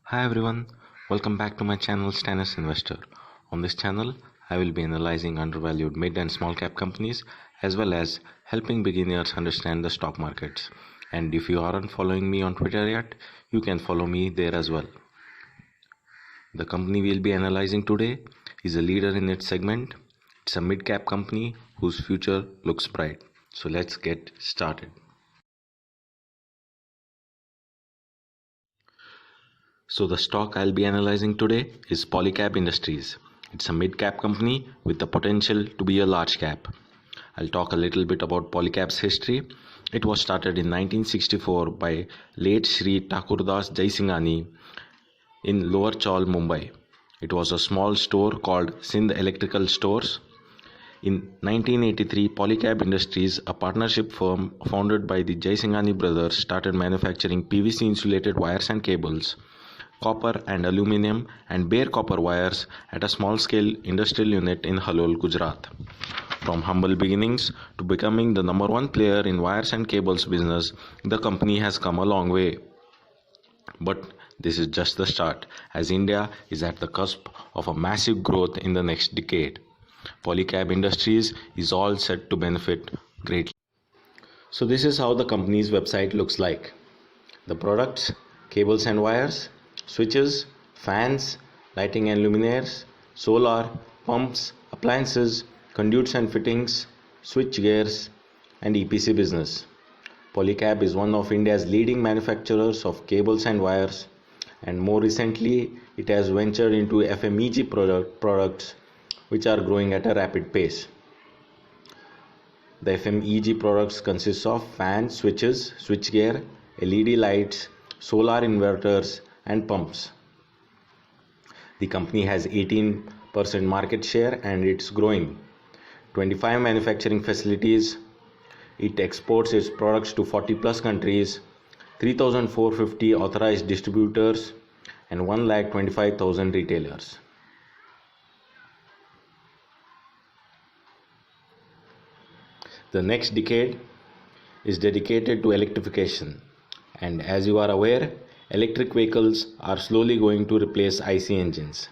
Hi everyone, welcome back to my channel Stannis Investor. On this channel, I will be analyzing undervalued mid and small cap companies as well as helping beginners understand the stock markets. And if you aren't following me on Twitter yet, you can follow me there as well. The company we'll be analyzing today is a leader in its segment. It's a mid cap company whose future looks bright. So let's get started. So the stock I'll be analyzing today is Polycab Industries. It's a mid-cap company with the potential to be a large cap. I'll talk a little bit about Polycab's history. It was started in 1964 by late Shri Thakurdas Jaisinghani in Lower Chaul, Mumbai. It was a small store called Sindh Electrical Stores. In 1983, Polycab Industries, a partnership firm founded by the Jaisinghani brothers, started manufacturing PVC insulated wires and cables, copper and aluminum and bare copper wires at a small scale industrial unit in Halol, Gujarat. From humble beginnings to becoming the number one player in wires and cables business, the company has come a long way. But this is just the start, as India is at the cusp of a massive growth in the next decade. Polycab Industries is all set to benefit greatly. So this is how the company's website looks like. The products: cables and wires, switches, fans, lighting and luminaires, solar, pumps, appliances, conduits and fittings, switch gears, and EPC business. Polycab is one of India's leading manufacturers of cables and wires, and more recently it has ventured into FMEG products which are growing at a rapid pace. The FMEG products consist of fans, switches, switchgear, LED lights, solar inverters, and pumps. The company has 18% market share and it's growing. 25 manufacturing facilities. It exports its products to 40 plus countries, 3,450 authorized distributors, and 1,25,000 retailers. The next decade is dedicated to electrification, and as you are aware, electric vehicles are slowly going to replace IC engines.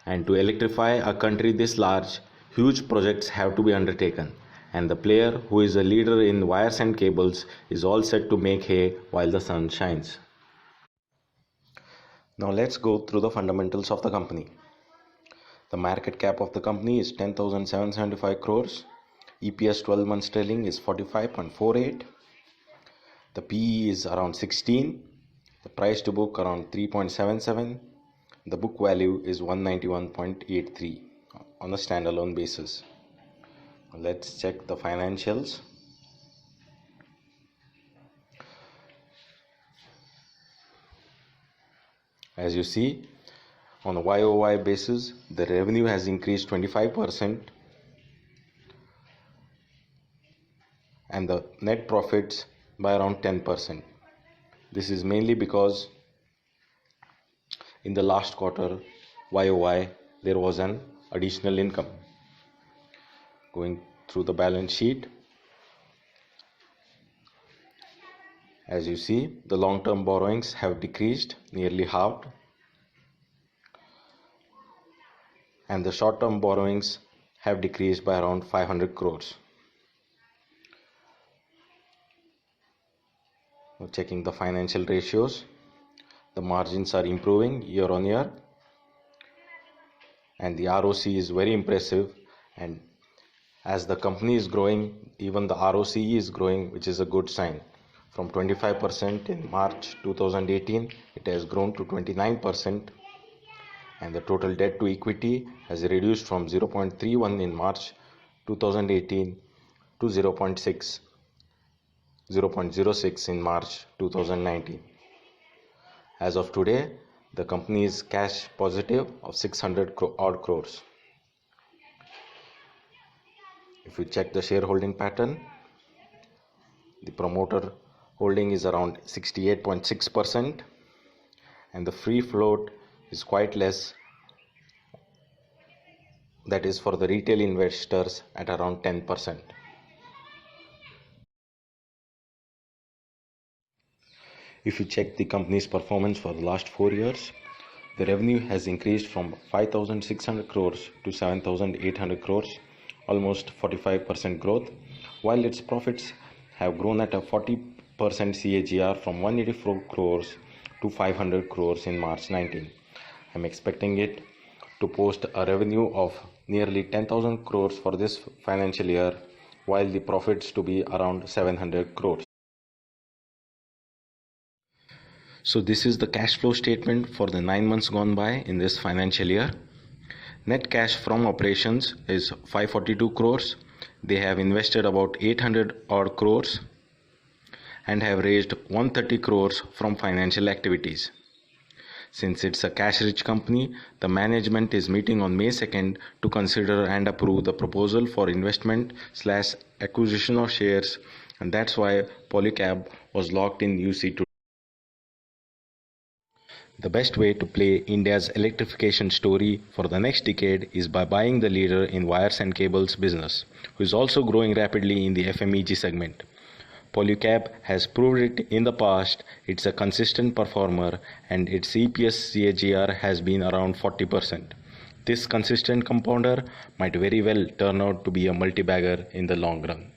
And to electrify a country this large, huge projects have to be undertaken. And the player who is a leader in wires and cables is all set to make hay while the sun shines. Now let's go through the fundamentals of the company. The market cap of the company is 10,775 crores. EPS 12 months trailing is 45.48. The PE is around 16. The price to book around 3.77. The book value is 191.83 on a standalone basis. Let's check the financials. As you see, on a YOY basis, the revenue has increased 25% and the net profits by around 10%. This is mainly because in the last quarter YOY there was an additional income. Going through the balance sheet, as you see, the long-term borrowings have decreased, nearly halved, and the short-term borrowings have decreased by around 500 crores. Now checking the financial ratios, the margins are improving year on year and the ROC is very impressive, and as the company is growing, even the ROCE is growing, which is a good sign. From 25% in March 2018, it has grown to 29%, and the total debt to equity has reduced from 0.31 in March 2018 to 0.06 in March 2019. As of today, the company is cash positive of 600 odd crores. If you check the shareholding pattern, the promoter holding is around 68.6% and the free float is quite less, that is for the retail investors at around 10%. If you check the company's performance for the last 4 years, The revenue has increased from 5,600 crores to 7,800 crores, almost 45% growth, while its profits have grown at a 40% CAGR from 184 crores to 500 crores in March 19. I'm expecting it to post a revenue of nearly 10,000 crores for this financial year, while the profits to be around 700 crores. So this is the cash flow statement for the 9 months gone by in this financial year. Net cash from operations is 542 crores. They have invested about 800 odd crores and have raised 130 crores from financial activities. Since it's a cash-rich company, the management is meeting on May 2nd to consider and approve the proposal for investment/acquisition of shares, and that's why Polycab was locked in UC today. The best way to play India's electrification story for the next decade is by buying the leader in wires and cables business, who is also growing rapidly in the FMEG segment. Polycab has proved it in the past. It's a consistent performer and its EPS CAGR has been around 40%. This consistent compounder might very well turn out to be a multi-bagger in the long run.